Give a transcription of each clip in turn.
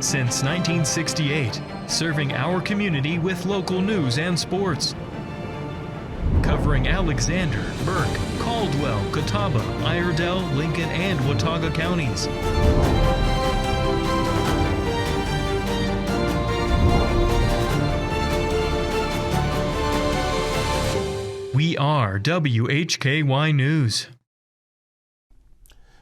since 1968, serving our community with local news and sports. Covering Alexander, Burke, Caldwell, Catawba, Iredell, Lincoln, and Watauga counties. We are WHKY News.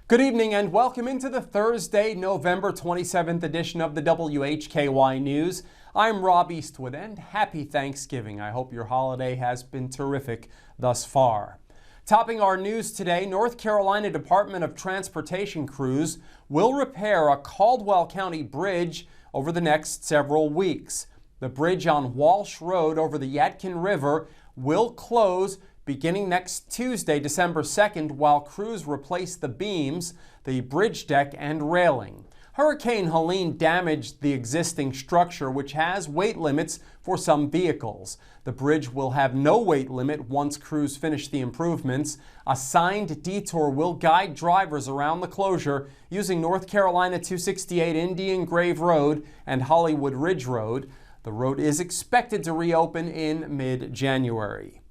Good evening and welcome into the Thursday, November 27th edition of the WHKY News. I'm Rob Eastwood and happy Thanksgiving. I hope your holiday has been terrific thus far. Topping our news today, North Carolina Department of Transportation crews will repair a Caldwell County bridge over the next several weeks. The bridge on Walsh Road over the Yadkin River will close beginning next Tuesday, December 2nd, while crews replace the beams, the bridge deck, and railing. Hurricane Helene damaged the existing structure, which has weight limits for some vehicles. The bridge will have no weight limit once crews finish the improvements. A signed detour will guide drivers around the closure using North Carolina 268 Indian Grave Road and Hollywood Ridge Road. The road is expected to reopen in mid-January.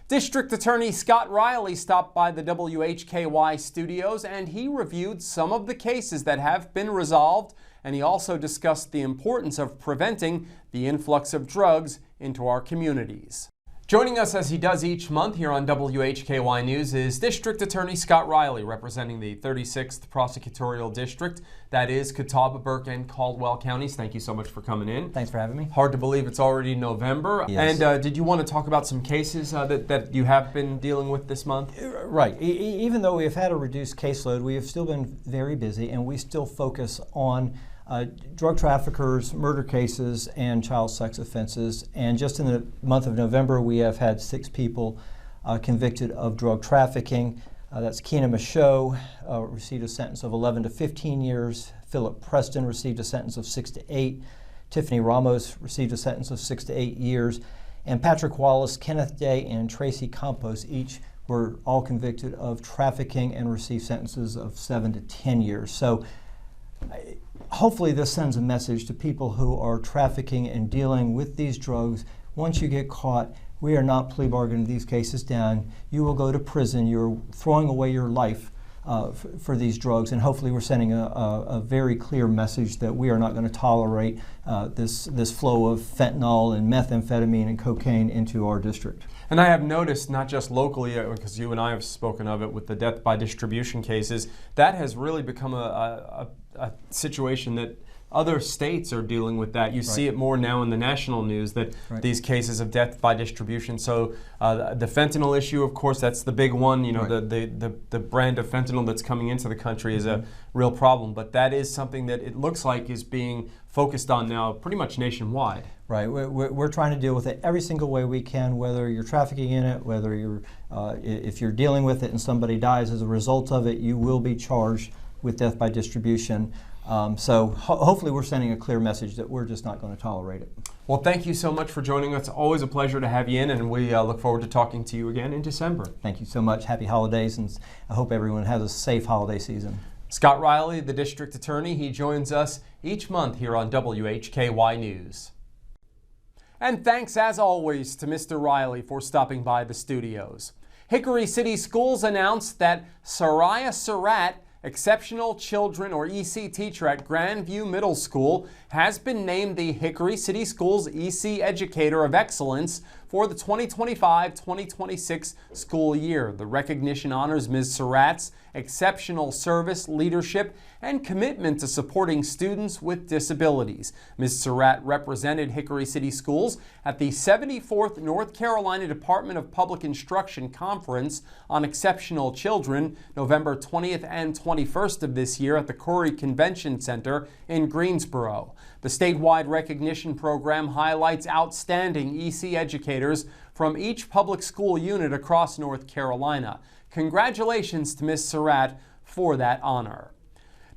District Attorney Scott Reilly stopped by the WHKY studios and he reviewed some of the cases that have been resolved, and he also discussed the importance of preventing the influx of drugs into our communities. Joining us as he does each month here on WHKY News is District Attorney Scott Reilly, representing the 36th Prosecutorial District. That is Catawba, Burke, and Caldwell counties. Thank you so much for coming in. Thanks for having me. Hard to believe it's already November. Yes. And did you want to talk about some cases that you have been dealing with this month? Right. Even though we have had a reduced caseload, we have still been very busy, and we still focus on drug traffickers, murder cases, and child sex offenses. And just in the month of November, we have had 6 people convicted of drug trafficking. That's Keena Michaud, received a sentence of 11 to 15 years. Philip Preston received a sentence of 6 to 8. Tiffany Ramos received a sentence of 6 to 8 years. And Patrick Wallace, Kenneth Day, and Tracy Campos each were all convicted of trafficking and received sentences of 7 to 10 years. So hopefully this sends a message to people who are trafficking and dealing with these drugs. Once you get caught, we are not plea bargaining these cases down. You will go to prison. You're throwing away your life for these drugs, and hopefully we're sending a very clear message that we are not going to tolerate this flow of fentanyl and methamphetamine and cocaine into our district. And I have noticed, not just locally, because you and I have spoken of it with the death by distribution cases, that has really become a situation that other states are dealing with that. You see it more now in the national news, that these cases of death by distribution. So the fentanyl issue, of course, that's the big one. You know, the brand of fentanyl that's coming into the country is a real problem. But that is something that it looks like is being focused on now pretty much nationwide. Right. We're trying to deal with it every single way we can, whether you're trafficking in it, whether you're if you're dealing with it and somebody dies as a result of it, you will be charged with death by distribution. So hopefully we're sending a clear message that we're just not going to tolerate it. Well, thank you so much for joining us. It's always a pleasure to have you in, and we look forward to talking to you again in December. Thank you so much. Happy holidays, and I hope everyone has a safe holiday season. Scott Reilly, the District Attorney, he joins us each month here on WHKY News. And thanks, as always, to Mr. Reilly for stopping by the studios. Hickory City Schools announced that Soraya Surratt, Exceptional Children or EC teacher at Grandview Middle School, has been named the Hickory City Schools EC Educator of Excellence for the 2025-2026 school year. The recognition honors Ms. Surratt's exceptional service, leadership, and commitment to supporting students with disabilities. Ms. Surratt represented Hickory City Schools at the 74th North Carolina Department of Public Instruction Conference on Exceptional Children, November 20th and 21st of this year at the Corey Convention Center in Greensboro. The statewide recognition program highlights outstanding EC educators from each public school unit across North Carolina. Congratulations to Ms. Surratt for that honor.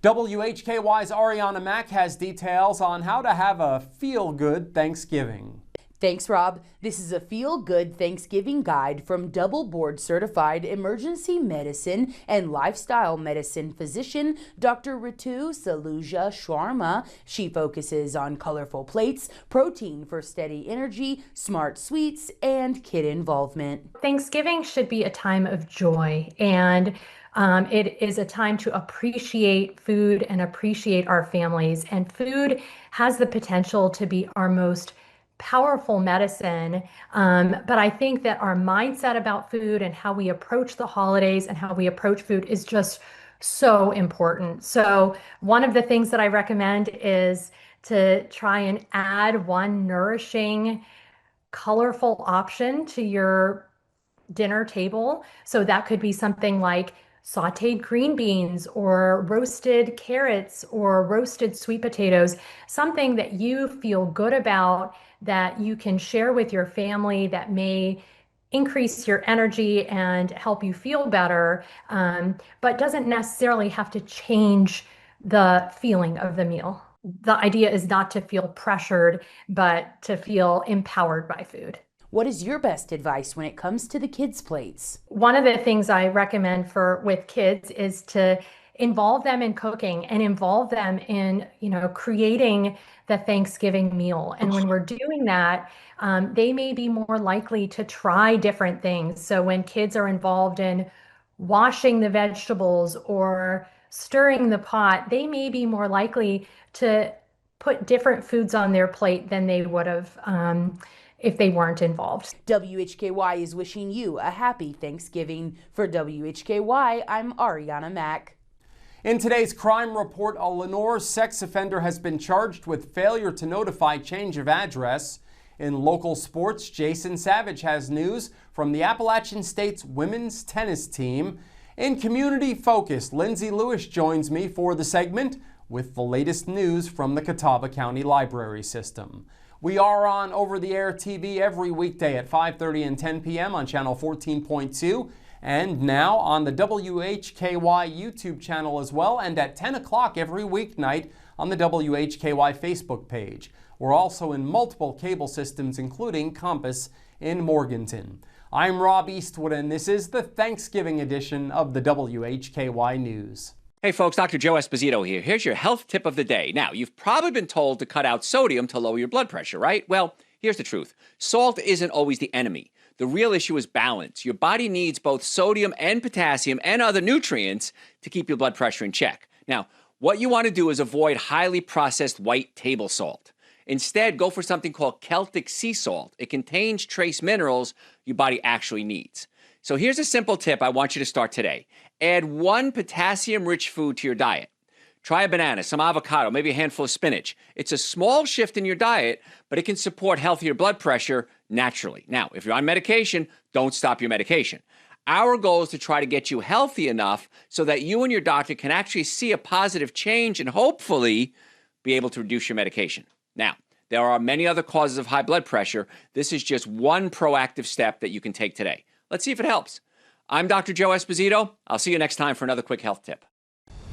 WHKY's Arianna Mack has details on how to have a feel-good Thanksgiving. Thanks, Rob. This is a feel-good Thanksgiving guide from double board-certified emergency medicine and lifestyle medicine physician Dr. Ritu Saluja Sharma. She focuses on colorful plates, protein for steady energy, smart sweets, and kid involvement. Thanksgiving should be a time of joy, and it is a time to appreciate food and appreciate our families. And food has the potential to be our most powerful medicine, but I think that our mindset about food and how we approach the holidays and how we approach food is just so important. So one of the things that I recommend is to try and add one nourishing, colorful option to your dinner table. So that could be something like sauteed green beans or roasted carrots or roasted sweet potatoes, something that you feel good about, that you can share with your family, that may increase your energy and help you feel better, but doesn't necessarily have to change the feeling of the meal. The idea is not to feel pressured, but to feel empowered by food. What is your best advice when it comes to the kids' plates? One of the things I recommend with kids is to involve them in cooking and involve them in, creating the Thanksgiving meal. And when we're doing that, they may be more likely to try different things. So when kids are involved in washing the vegetables or stirring the pot, they may be more likely to put different foods on their plate than they would have if they weren't involved. WHKY is wishing you a happy Thanksgiving. For WHKY, I'm Arianna Mack. In today's crime report, a Lenoir sex offender has been charged with failure to notify change of address. In local sports, Jason Savage has news from the Appalachian State's women's tennis team. In community focus, Lindsay Lewis joins me for the segment with the latest news from the Catawba County Library System. We are on over-the-air TV every weekday at 5:30 and 10 p.m. on channel 14.2, and now on the WHKY YouTube channel as well, and at 10 o'clock every weeknight on the WHKY Facebook page. We're also in multiple cable systems, including Compass in Morganton. I'm Rob Eastwood, and this is the Thanksgiving edition of the WHKY News. Hey folks, Dr. Joe Esposito here. Here's your health tip of the day. Now, you've probably been told to cut out sodium to lower your blood pressure, right? Well, here's the truth. Salt isn't always the enemy. The real issue is balance. Your body needs both sodium and potassium and other nutrients to keep your blood pressure in check. Now, what you want to do is avoid highly processed white table salt. Instead, go for something called Celtic sea salt. It contains trace minerals your body actually needs. So here's a simple tip I want you to start today. Add one potassium-rich food to your diet. Try a banana, some avocado, maybe a handful of spinach. It's a small shift in your diet, but it can support healthier blood pressure naturally. Now, if you're on medication, don't stop your medication. Our goal is to try to get you healthy enough so that you and your doctor can actually see a positive change and hopefully be able to reduce your medication. Now, there are many other causes of high blood pressure. This is just one proactive step that you can take today. Let's see if it helps. I'm Dr. Joe Esposito. I'll see you next time for another quick health tip.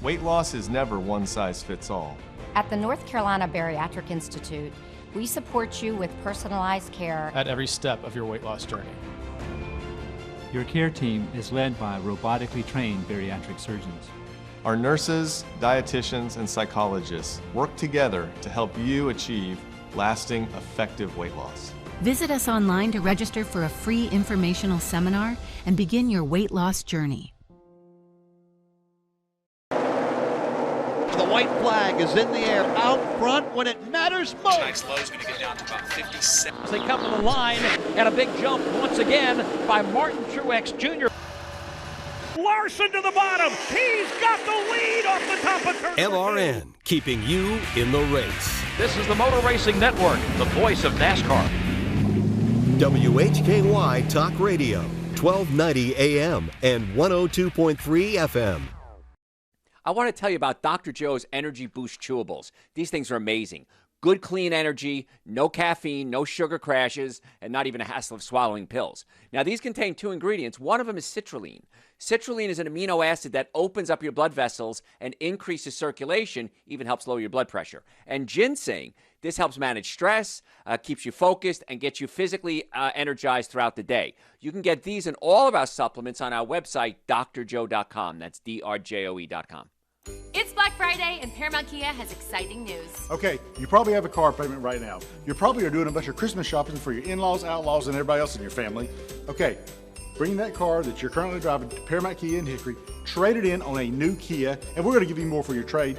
Weight loss is never one size fits all. At the North Carolina Bariatric Institute, we support you with personalized care at every step of your weight loss journey. Your care team is led by robotically trained bariatric surgeons. Our nurses, dietitians, and psychologists work together to help you achieve lasting, effective weight loss. Visit us online to register for a free informational seminar and begin your weight loss journey. The white flag is in the air, out front when it matters most. Tonight's low is going to get down to about 57. As they come to the line, and a big jump once again by Martin Truex Jr. Larson to the bottom. He's got the lead off the top of turn. LRN, keeping you in the race. This is the Motor Racing Network, the voice of NASCAR. WHKY Talk Radio, 1290 AM and 102.3 FM. I want to tell you about Dr. Joe's Energy Boost Chewables. These things are amazing. Good, clean energy, no caffeine, no sugar crashes, and not even a hassle of swallowing pills. Now, these contain 2 ingredients. One of them is citrulline. Citrulline is an amino acid that opens up your blood vessels and increases circulation, even helps lower your blood pressure. And ginseng, this helps manage stress, keeps you focused, and gets you physically energized throughout the day. You can get these and all of our supplements on our website, drjoe.com. That's drjoe.com. It's Black Friday, and Paramount Kia has exciting news. Okay, you probably have a car payment right now. You probably are doing a bunch of Christmas shopping for your in-laws, outlaws, and everybody else in your family. Okay, bring that car that you're currently driving to Paramount Kia in Hickory, trade it in on a new Kia, and we're going to give you more for your trade.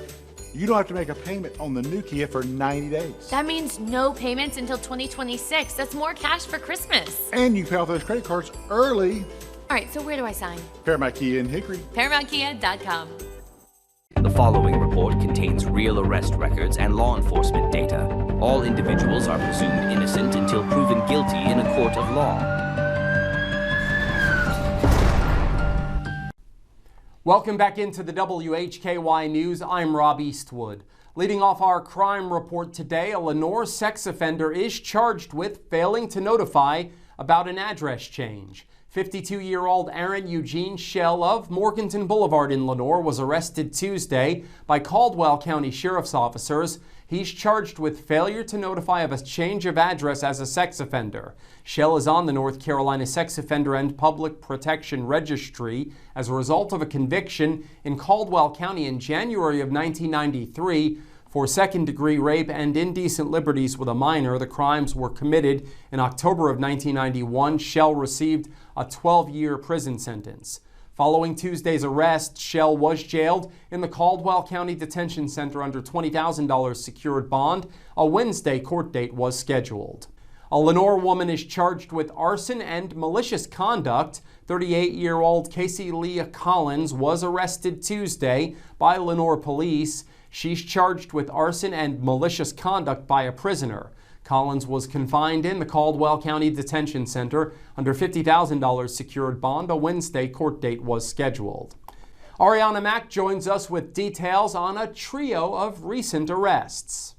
You don't have to make a payment on the new Kia for 90 days. That means no payments until 2026. That's more cash for Christmas. And you can pay off those credit cards early. All right, so where do I sign? Paramount Kia in Hickory. ParamountKia.com. The following report contains real arrest records and law enforcement data. All individuals are presumed innocent until proven guilty in a court of law. Welcome back into the WHKY News. I'm Rob Eastwood. Leading off our crime report today, a Lenoir sex offender is charged with failing to notify about an address change. 52-year-old Aaron Eugene Shell of Morganton Boulevard in Lenoir was arrested Tuesday by Caldwell County Sheriff's officers. He's charged with failure to notify of a change of address as a sex offender. Shell is on the North Carolina Sex Offender and Public Protection Registry as a result of a conviction in Caldwell County in January of 1993 for second-degree rape and indecent liberties with a minor. The crimes were committed in October of 1991. Shell received a 12-year prison sentence. Following Tuesday's arrest, Shell was jailed in the Caldwell County Detention Center under $20,000 secured bond. A Wednesday court date was scheduled. A Lenoir woman is charged with arson and malicious conduct. 38-year-old Casey Leah Collins was arrested Tuesday by Lenoir police. She's charged with arson and malicious conduct by a prisoner. Collins was confined in the Caldwell County Detention Center under $50,000 secured bond. A Wednesday court date was scheduled. Arianna Mack joins us with details on a trio of recent arrests.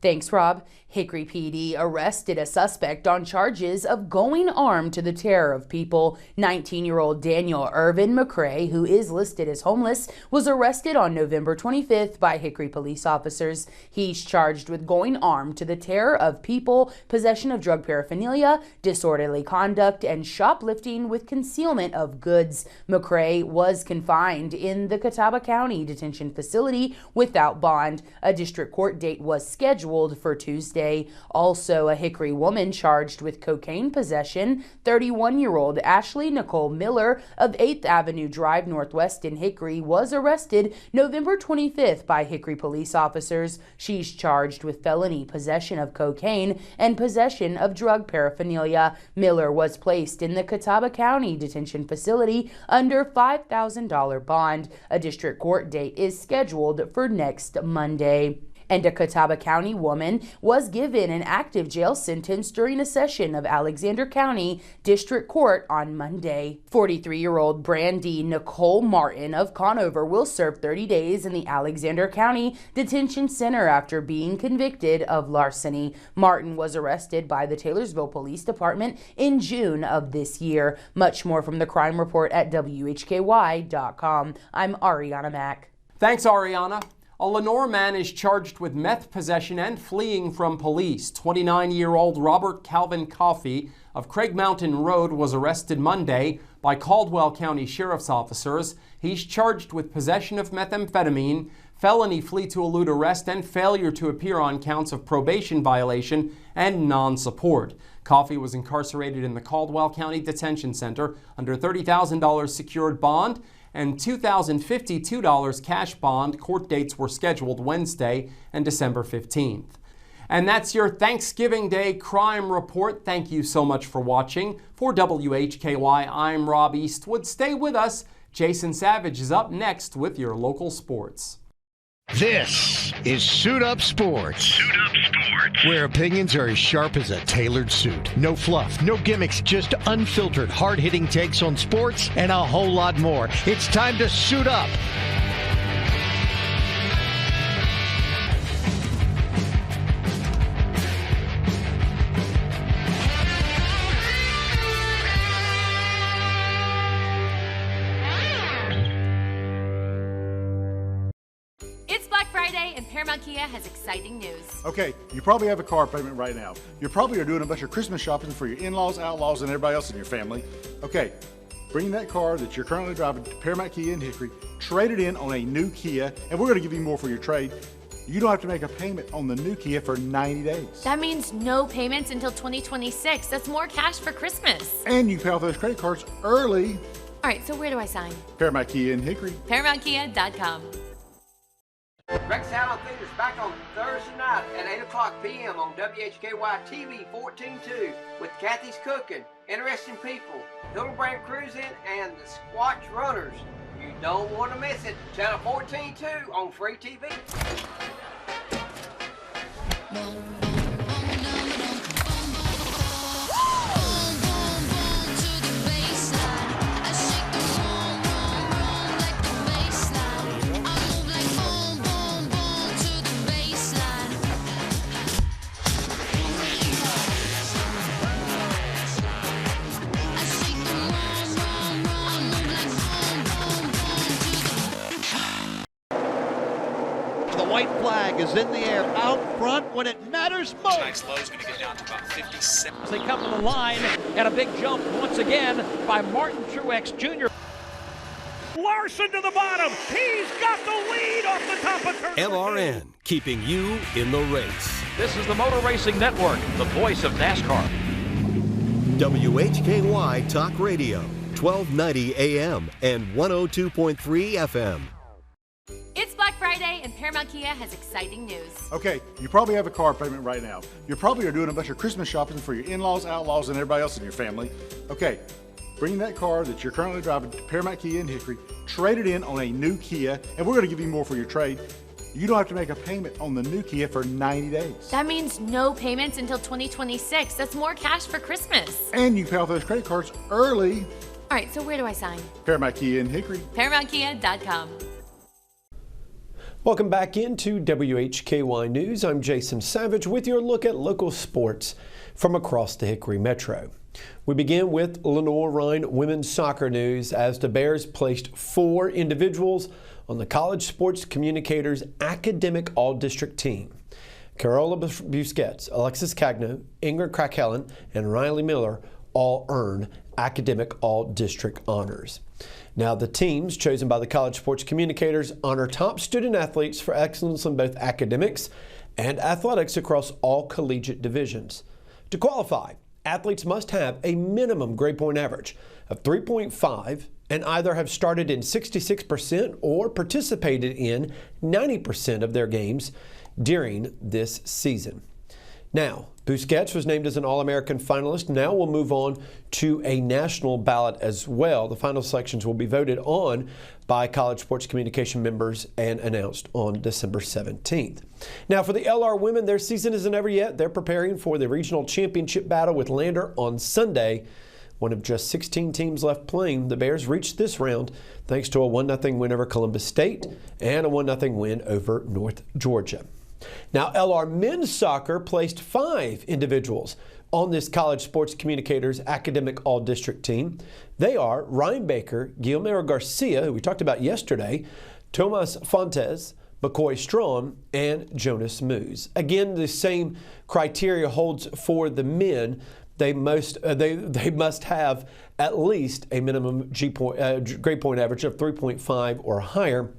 Thanks, Rob. Hickory PD arrested a suspect on charges of going armed to the terror of people. 19-year-old Daniel Irvin McCrae, who is listed as homeless, was arrested on November 25th by Hickory police officers. He's charged with going armed to the terror of people, possession of drug paraphernalia, disorderly conduct, and shoplifting with concealment of goods. McCrae was confined in the Catawba County Detention Facility without bond. A district court date was scheduled for Tuesday. Also, a Hickory woman charged with cocaine possession, 31-year-old Ashley Nicole Miller of 8th Avenue Drive Northwest in Hickory, was arrested November 25th by Hickory police officers. She's charged with felony possession of cocaine and possession of drug paraphernalia. Miller was placed in the Catawba County Detention Facility under $5,000 bond. A district court date is scheduled for next Monday. And a Catawba County woman was given an active jail sentence during a session of Alexander County District Court on Monday. 43-year-old Brandy Nicole Martin of Conover will serve 30 days in the Alexander County Detention Center after being convicted of larceny. Martin was arrested by the Taylorsville Police Department in June of this year. Much more from the crime report at WHKY.com. I'm Arianna Mack. Thanks, Arianna. A Lenoir man is charged with meth possession and fleeing from police. 29-year-old Robert Calvin Coffey of Craig Mountain Road was arrested Monday by Caldwell County Sheriff's officers. He's charged with possession of methamphetamine, felony flee to elude arrest, and failure to appear on counts of probation violation and non-support. Coffey was incarcerated in the Caldwell County Detention Center under $30,000 secured bond and $2,052 cash bond. Court dates were scheduled Wednesday and December 15th. And that's your Thanksgiving Day crime report. Thank you so much for watching. For WHKY, I'm Rob Eastwood. Stay with us. Jason Savage is up next with your local sports. This is Suit Up Sports. Suit Up Sports. Where opinions are as sharp as a tailored suit. No fluff, no gimmicks, just unfiltered, hard-hitting takes on sports and a whole lot more. It's time to suit up. Friday, and Paramount Kia has exciting news. Okay, you probably have a car payment right now. You probably are doing a bunch of Christmas shopping for your in-laws, outlaws, and everybody else in your family. Okay, bring that car that you're currently driving to Paramount Kia in Hickory, trade it in on a new Kia, and we're going to give you more for your trade. You don't have to make a payment on the new Kia for 90 days. That means no payments until 2026. That's more cash for Christmas. And you can pay off those credit cards early. All right, so where do I sign? Paramount Kia in Hickory. ParamountKia.com. Rex Allen Theater's back on Thursday night at 8 o'clock p.m. on WHKY TV 14.2 with Kathy's Cooking, Interesting People, Hildebrand Cruising, and the Squatch Runners. You don't want to miss it. Channel 14.2 on free TV. White flag is in the air out front when it matters most. Tonight's low is going to get down to about 57. They come to the line, and a big jump once again by Martin Truex Jr. Larson to the bottom. He's got the lead off the top of turn. LRN, keeping you in the race. This is the Motor Racing Network, the voice of NASCAR. WHKY Talk Radio, 1290 AM and 102.3 FM. It's Black Friday, and Paramount Kia has exciting news. Okay, you probably have a car payment right now. You probably are doing a bunch of Christmas shopping for your in-laws, outlaws, and everybody else in your family. Okay, bring that car that you're currently driving to Paramount Kia in Hickory, trade it in on a new Kia, and we're going to give you more for your trade. You don't have to make a payment on the new Kia for 90 days. That means no payments until 2026. That's more cash for Christmas. And you can pay off those credit cards early. All right, so where do I sign? Paramount Kia in Hickory. ParamountKia.com. Welcome back into WHKY News. I'm Jason Savage with your look at local sports from across the Hickory Metro. We begin with Lenoir women's soccer news as the Bears placed 4 individuals on the College Sports Communicators Academic All-District team. Carola Busquets, Alexis Cagno, Ingrid Krakellen, and Riley Miller all earned Academic All-District honors. Now, the teams chosen by the College Sports Communicators honor top student athletes for excellence in both academics and athletics across all collegiate divisions. To qualify, athletes must have a minimum grade point average of 3.5 and either have started in 66% or participated in 90% of their games during this season. Now, Busquets was named as an All-American finalist. Now we'll move on to a national ballot as well. The final selections will be voted on by College Sports Communication members and announced on December 17th. Now for the LR women, their season isn't over yet. They're preparing for the regional championship battle with Lander on Sunday. One of just 16 teams left playing, the Bears reached this round thanks to a 1-0 win over Columbus State and a 1-0 win over North Georgia. Now, LR men's soccer placed 5 individuals on this College Sports Communicators Academic All-District team. They are Ryan Baker, Guillermo Garcia, who we talked about yesterday, Tomas Fontes, McCoy Strawn, and Jonas Moose. Again, the same criteria holds for the men. They must have at least a minimum grade point average of 3.5 or higher,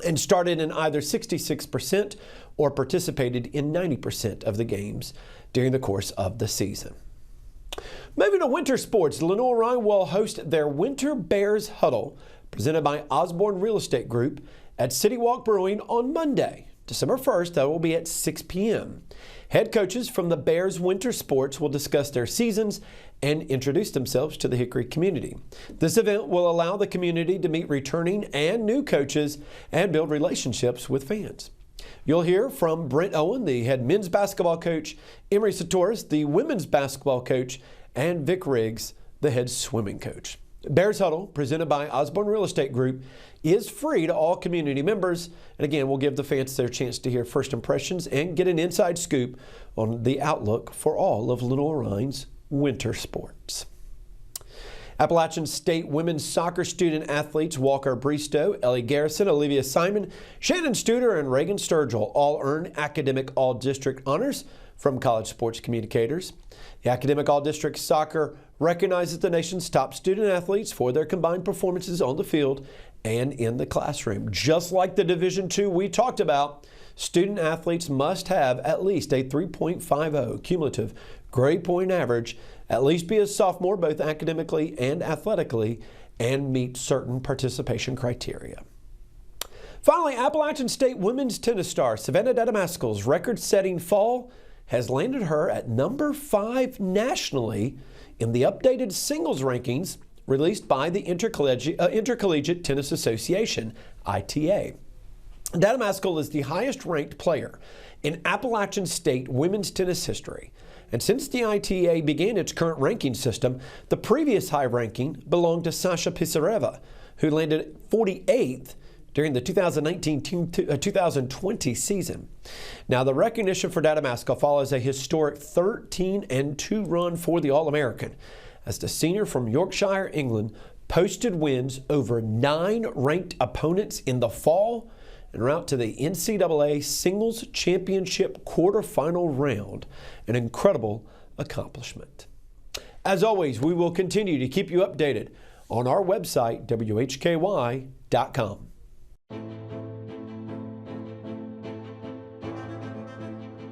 and started in either 66% or participated in 90% of the games during the course of the season. Moving to winter sports, Lenoir will host their Winter Bears Huddle, presented by Osborne Real Estate Group, at City Walk Brewing on Monday, December 1st. That will be at 6 p.m. Head coaches from the Bears Winter Sports will discuss their seasons and introduce themselves to the Hickory community. This event will allow the community to meet returning and new coaches and build relationships with fans. You'll hear from Brent Owen, the head men's basketball coach, Emery Satoris, the women's basketball coach, and Vic Riggs, the head swimming coach. Bears Huddle, presented by Osborne Real Estate Group, is free to all community members. And again, we'll give the fans their chance to hear first impressions and get an inside scoop on the outlook for all of Lenoir-Rhine's winter sports. Appalachian State women's soccer student athletes Walker Bristow, Ellie Garrison, Olivia Simon, Shannon Studer, and Reagan Sturgill all earned Academic All-District honors from College Sports Communicators. The Academic All-District Soccer recognizes the nation's top student athletes for their combined performances on the field and in the classroom. Just like the Division II we talked about, student athletes must have at least a 3.50 cumulative grade point average, at least be a sophomore both academically and athletically, and meet certain participation criteria. Finally, Appalachian State women's tennis star Savannah Dadamascal's record-setting fall has landed her at number 5 nationally in the updated singles rankings released by the Intercollegiate Tennis Association, ITA. Dadamascal is the highest-ranked player in Appalachian State women's tennis history. And since the ITA began its current ranking system, the previous high ranking belonged to Sasha Pisareva, who landed 48th during the 2019-2020 season. Now, the recognition for Dadamascal follows a historic 13-2 run for the All-American, as the senior from Yorkshire, England, posted wins over 9 ranked opponents in the fall en route to the NCAA Singles Championship quarterfinal round. An incredible accomplishment. As always, we will continue to keep you updated on our website, WHKY.com.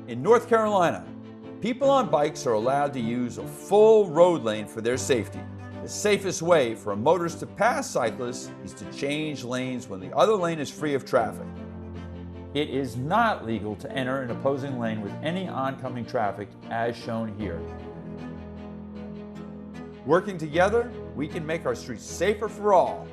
In North Carolina, people on bikes are allowed to use a full road lane for their safety. The safest way for a motorist to pass cyclists is to change lanes when the other lane is free of traffic. It is not legal to enter an opposing lane with any oncoming traffic, as shown here. Working together, we can make our streets safer for all.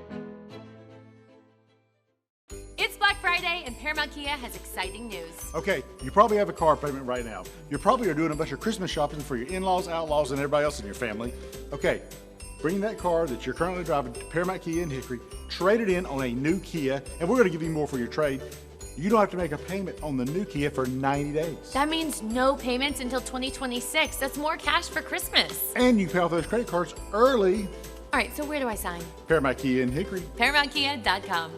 It's Black Friday and Paramount Kia has exciting news. Okay, you probably have a car payment right now. You probably are doing a bunch of Christmas shopping for your in-laws, outlaws, and everybody else in your family. Okay, bring that car that you're currently driving to Paramount Kia in Hickory, trade it in on a new Kia, and we're going to give you more for your trade. You don't have to make a payment on the new Kia for 90 days. That means no payments until 2026. That's more cash for Christmas. And you pay off those credit cards early. All right, so where do I sign? Paramount Kia in Hickory. ParamountKia.com.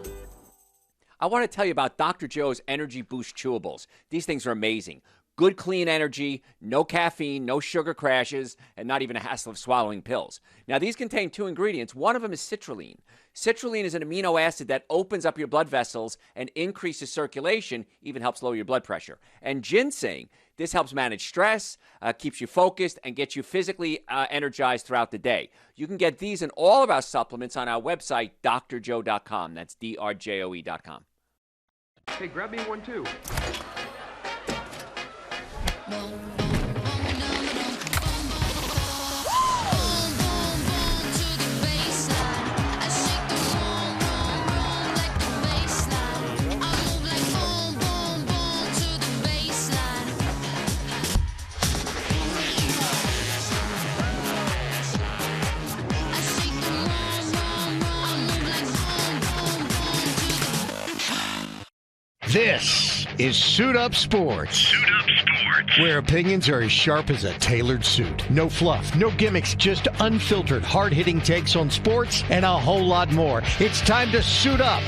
I want to tell you about Dr. Joe's Energy Boost Chewables. These things are amazing. Good, clean energy, no caffeine, no sugar crashes, and not even a hassle of swallowing pills. Now, these contain 2 ingredients. One of them is citrulline. Citrulline is an amino acid that opens up your blood vessels and increases circulation, even helps lower your blood pressure. And ginseng, this helps manage stress, keeps you focused, and gets you physically energized throughout the day. You can get these and all of our supplements on our website, drjoe.com. That's drjoe.com. Hey, grab me one too. This is Suit Up Sports. Suit Up Sports. Where opinions are as sharp as a tailored suit. No fluff, no gimmicks, just unfiltered, hard-hitting takes on sports and a whole lot more. It's time to suit up.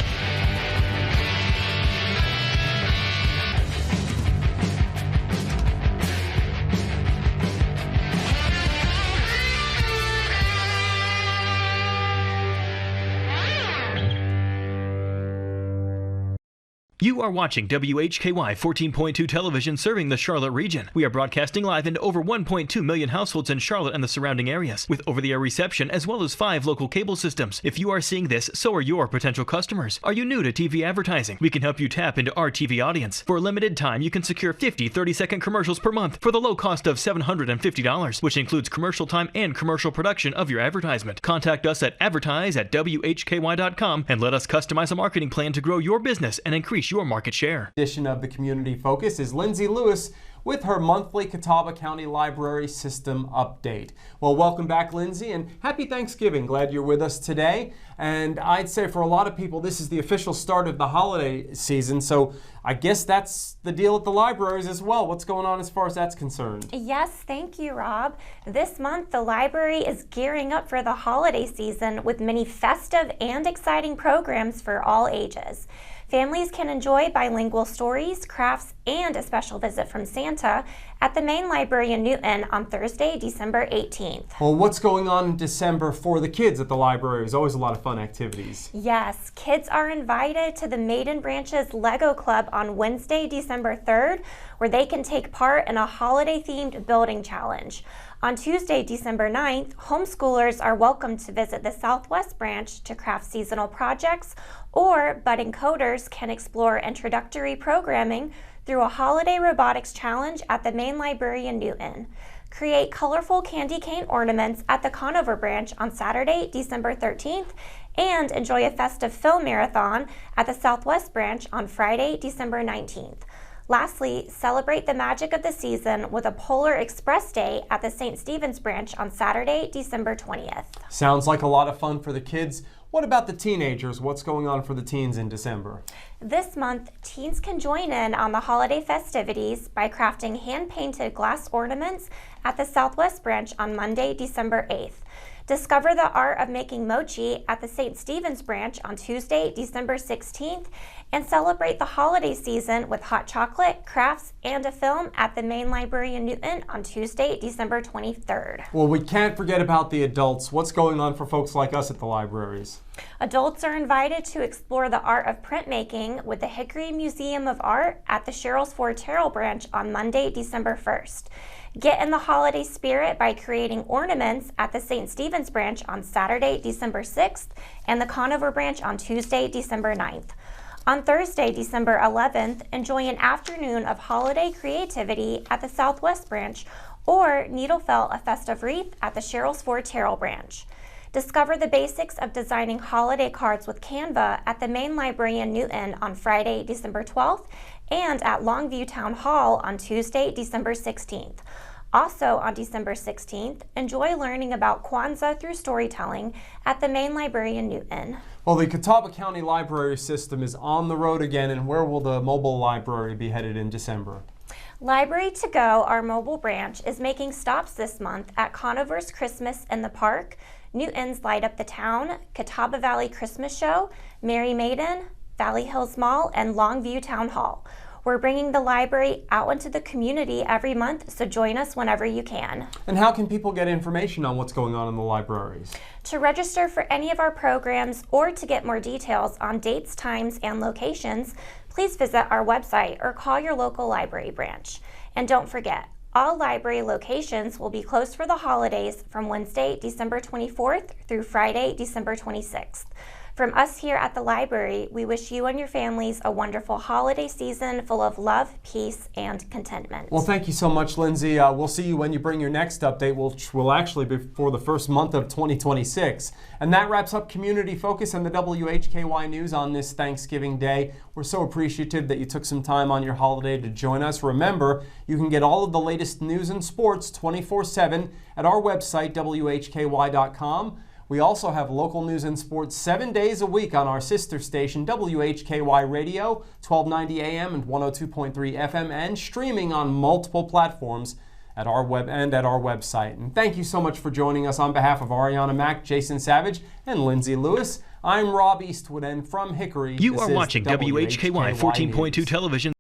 You are watching WHKY 14.2 television serving the Charlotte region. We are broadcasting live into over 1.2 million households in Charlotte and the surrounding areas, with over-the-air reception as well as 5 local cable systems. If you are seeing this, so are your potential customers. Are you new to TV advertising? We can help you tap into our TV audience. For a limited time, you can secure 50 30-second commercials per month for the low cost of $750, which includes commercial time and commercial production of your advertisement. Contact us at advertise@WHKY.com and let us customize a marketing plan to grow your business and increase your market share. Edition of the Community Focus is Lindsay Lewis with her monthly Catawba County Library System update. Well, welcome back, Lindsay, and happy Thanksgiving. Glad you're with us today. And I'd say for a lot of people, this is the official start of the holiday season. So I guess that's the deal at the libraries as well. What's going on as far as that's concerned? Yes, thank you, Rob. This month, the library is gearing up for the holiday season with many festive and exciting programs for all ages. Families can enjoy bilingual stories, crafts, and a special visit from Santa at the main library in Newton on Thursday, December 18th. Well, what's going on in December for the kids at the library? There's always a lot of fun activities. Yes, kids are invited to the Maiden Branches Lego Club on Wednesday, December 3rd, where they can take part in a holiday-themed building challenge. On Tuesday, December 9th, homeschoolers are welcome to visit the Southwest Branch to craft seasonal projects, or budding coders can explore introductory programming through a holiday robotics challenge at the main library in Newton. Create colorful candy cane ornaments at the Conover Branch on Saturday, December 13th, and enjoy a festive film marathon at the Southwest Branch on Friday, December 19th. Lastly, celebrate the magic of the season with a Polar Express Day at the St. Stephen's Branch on Saturday, December 20th. Sounds like a lot of fun for the kids. What about the teenagers? What's going on for the teens in December? This month, teens can join in on the holiday festivities by crafting hand-painted glass ornaments at the Southwest Branch on Monday, December 8th. Discover the art of making mochi at the St. Stephen's Branch on Tuesday, December 16th, and celebrate the holiday season with hot chocolate, crafts, and a film at the main library in Newton on Tuesday, December 23rd. Well, we can't forget about the adults. What's going on for folks like us at the libraries? Adults are invited to explore the art of printmaking with the Hickory Museum of Art at the Sherrills Ford Terrell Branch on Monday, December 1st. Get in the holiday spirit by creating ornaments at the St. Stephen's Branch on Saturday, December 6th, and the Conover Branch on Tuesday, December 9th. On Thursday, December 11th, enjoy an afternoon of holiday creativity at the Southwest Branch, or needle felt a festive wreath at the Sherrills Ford Terrell Branch. Discover the basics of designing holiday cards with Canva at the main library in Newton on Friday, December 12th, and at Longview Town Hall on Tuesday, December 16th. Also on December 16th, enjoy learning about Kwanzaa through storytelling at the main library in Newton. Well, the Catawba County Library System is on the road again, and where will the mobile library be headed in December? Library to Go, our mobile branch, is making stops this month at Conover's Christmas in the Park, Newton's Light Up the Town, Catawba Valley Christmas Show, Mary Maiden, Valley Hills Mall, and Longview Town Hall. We're bringing the library out into the community every month, so join us whenever you can. And how can people get information on what's going on in the libraries? To register for any of our programs or to get more details on dates, times, and locations, please visit our website or call your local library branch. And don't forget, all library locations will be closed for the holidays from Wednesday, December 24th through Friday, December 26th. From us here at the library, we wish you and your families a wonderful holiday season full of love, peace, and contentment. Well, thank you so much, Lindsay. We'll see you when you bring your next update, which will actually be for the first month of 2026. And that wraps up Community Focus and the WHKY News on this Thanksgiving Day. We're so appreciative that you took some time on your holiday to join us. Remember, you can get all of the latest news and sports 24/7 at our website, WHKY.com. We also have local news and sports 7 days a week on our sister station, WHKY Radio, 1290 AM and 102.3 FM, and streaming on multiple platforms at our website. And thank you so much for joining us. On behalf of Arianna Mack, Jason Savage, and Lindsay Lewis, I'm Rob Eastwood, and from Hickory, You are watching WHKY 14.2 television.